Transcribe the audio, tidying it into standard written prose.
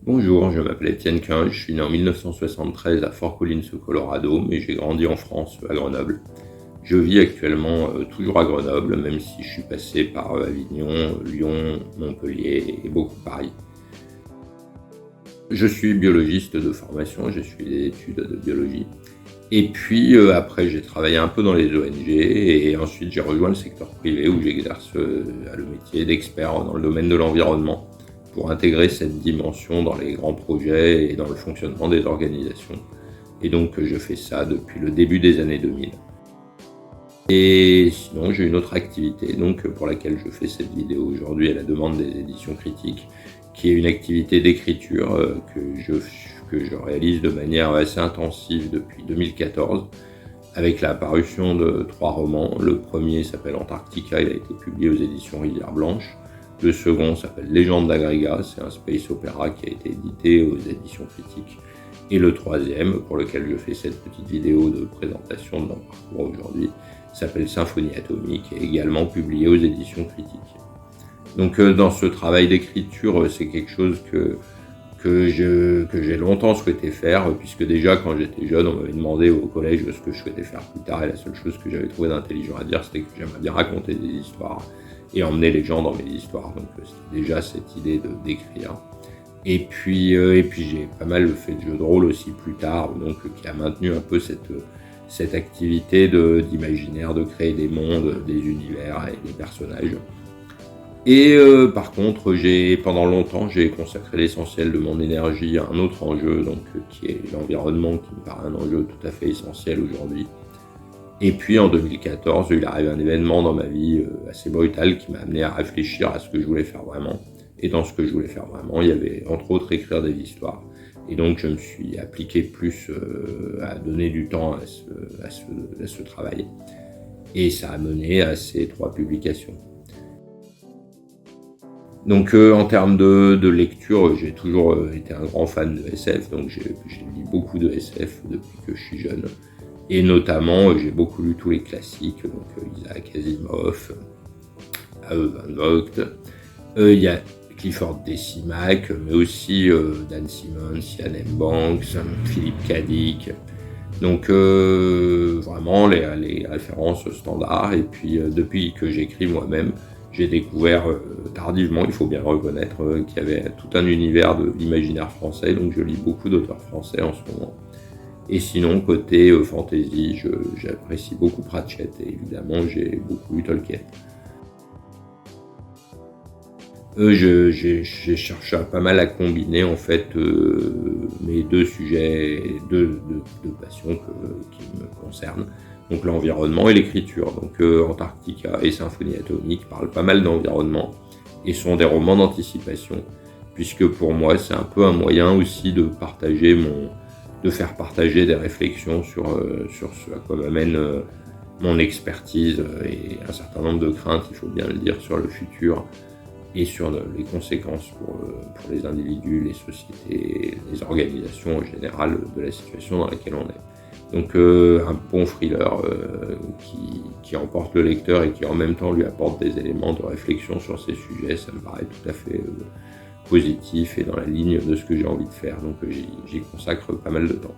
Bonjour, je m'appelle Étienne Quin, je suis né en 1973 à Fort Collins au Colorado, mais j'ai grandi en France, à Grenoble. Je vis actuellement toujours à Grenoble, même si je suis passé par Avignon, Lyon, Montpellier et beaucoup Paris. Je suis biologiste de formation, j'ai suivi des études de biologie. Et puis après, j'ai travaillé un peu dans les ONG et ensuite j'ai rejoint le secteur privé où j'exerce le métier d'expert dans le domaine de l'environnement pour intégrer cette dimension dans les grands projets et dans le fonctionnement des organisations. Et donc je fais ça depuis le début des années 2000. Et sinon, j'ai une autre activité donc pour laquelle je fais cette vidéo aujourd'hui à la demande des éditions critiques, qui est une activité d'écriture que je réalise de manière assez intensive depuis 2014, avec la parution de 3 romans. Le premier s'appelle Antarctica, il a été publié aux éditions Rivière Blanche. Le second s'appelle Légende d'Agrégat, c'est un space opéra qui a été édité aux éditions critiques. Et le troisième, pour lequel je fais cette petite vidéo de présentation de mon parcours aujourd'hui, s'appelle Symphonie atomique et également publié aux éditions critiques. Donc dans ce travail d'écriture, c'est quelque chose que j'ai longtemps souhaité faire, puisque déjà quand j'étais jeune, on m'avait demandé au collège ce que je souhaitais faire plus tard, et la seule chose que j'avais trouvé d'intelligent à dire, c'était que j'aimerais bien raconter des histoires et emmener les gens dans mes histoires. Donc c'était déjà cette idée d'écrire. Et puis j'ai pas mal fait de jeux de rôle aussi plus tard, donc qui a maintenu un peu cette activité d'imaginaire, de créer des mondes, des univers et des personnages. Et par contre, pendant longtemps, j'ai consacré l'essentiel de mon énergie à un autre enjeu, donc qui est l'environnement, qui me paraît un enjeu tout à fait essentiel aujourd'hui. Et puis en 2014, il arrive un événement dans ma vie assez brutal qui m'a amené à réfléchir à ce que je voulais faire vraiment. Et dans ce que je voulais faire vraiment, il y avait entre autres écrire des histoires. Et donc je me suis appliqué plus à donner du temps à ce travail. Et ça a mené à ces 3 publications. Donc en termes de lecture, j'ai toujours été un grand fan de SF, donc j'ai lu beaucoup de SF depuis que je suis jeune. Et notamment, j'ai beaucoup lu tous les classiques, donc Isaac Asimov, A.E. Van Vogt. Il y a Clifford Decimac, mais aussi Dan Simmons, Ian M. Banks, Philippe K. Dick. Donc vraiment les références standards. Et puis depuis que j'écris moi-même, j'ai découvert tardivement, il faut bien le reconnaître, qu'il y avait tout un univers de l'imaginaire français. Donc je lis beaucoup d'auteurs français en ce moment. Et sinon, côté fantasy, j'apprécie beaucoup Pratchett et évidemment, j'ai beaucoup lu Tolkien. J'ai cherché pas mal à combiner en fait mes 2 sujets, deux passions qui me concernent, donc l'environnement et l'écriture. Donc Antarctica et Symphonie atomique parlent pas mal d'environnement et sont des romans d'anticipation, puisque pour moi c'est un peu un moyen aussi de faire partager des réflexions sur ce à quoi m'amène mon expertise et un certain nombre de craintes, il faut bien le dire, sur le futur et sur les conséquences pour les individus, les sociétés, les organisations en général de la situation dans laquelle on est. Donc un bon thriller qui emporte le lecteur et qui en même temps lui apporte des éléments de réflexion sur ces sujets, ça me paraît tout à fait positif et dans la ligne de ce que j'ai envie de faire. Donc j'y consacre pas mal de temps.